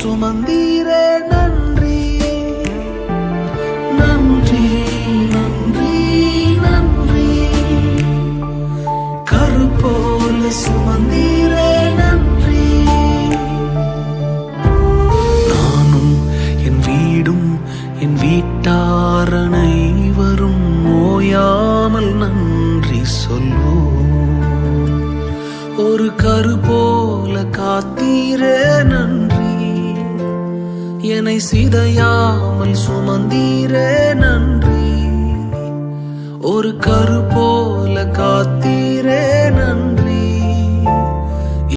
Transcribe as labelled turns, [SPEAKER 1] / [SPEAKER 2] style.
[SPEAKER 1] சுமந்தீரே நன்றி நன்றி நன்றி நன்றி. கரு போல சுமந்தீரே நன்றி. நானும் என் வீடும் என் வீட்டார் அனைவரும் ஓயாமல் நன்றி சொல்வோம். ஒரு கரு போல காத்தீரே நன்றி. என்னை சிதையாமல் சுமந்தீரே நன்றி. ஒரு கரு போல காத்தீரே நன்றி.